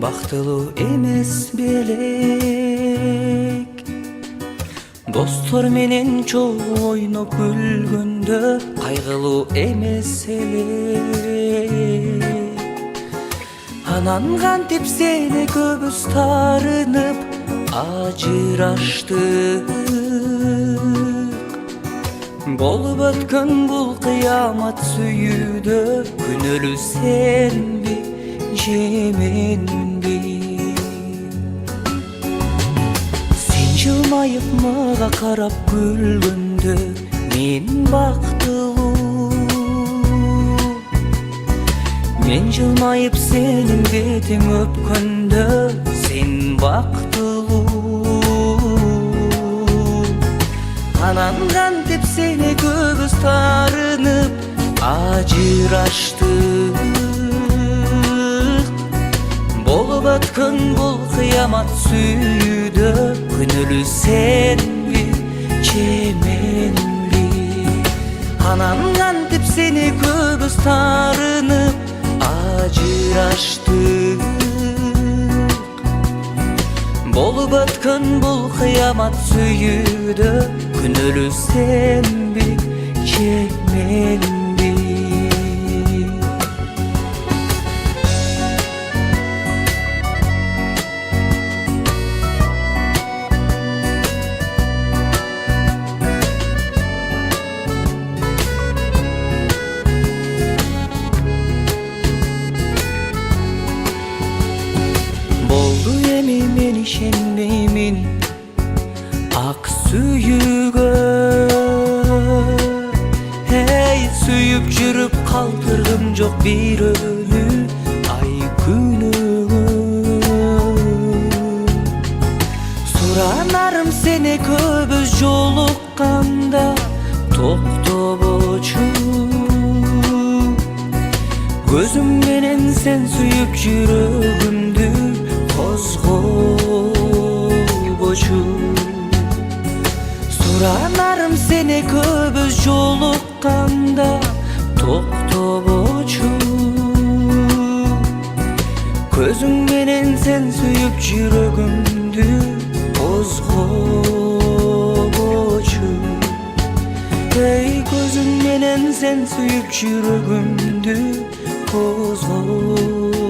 бактылуу эмес белек. Достор менен чогуу ойноп күлгөндө кайгылуу эмес элек. Анан кантип сени көбүз таарынып ажыраштык. Болуп өткөн бул кыямат сүйүүдө күнөөлүү сенби же менби? Сен жылмайып мага карап күлгөндө мен бактылуу. Мен жылмайып сенин бетиң өпкөндө сен бактылуу. Анан кантип сени көбүз таарынып ажыраштык. Болуп өткөн бул кыямат сүйүүдө күнөөлүү сенби же менби? Анан кантип сени көбүз таарынып ажыраштык. Болуп өткөн бул кыямат сүйүүдө күнөөлүү сенби же менби? Болду эми мен ишенбеймин ак сүйүүгө. Эй, сүйүп жүрүп калтырдым жок бирөөнү ай күнүгө. Суранарым сени көбүз жолукканда токтобочу. Көзүм менен сен сүйүп жүрөгүмдү козгобочу. Суранарым сени көбүз жолукканда токтобочу. Көзүң менен сен сүйүп жүрөгүмдү козгобочу. Эй, көзүң менен сен сүйүп жүрөгүмдү козгобочу.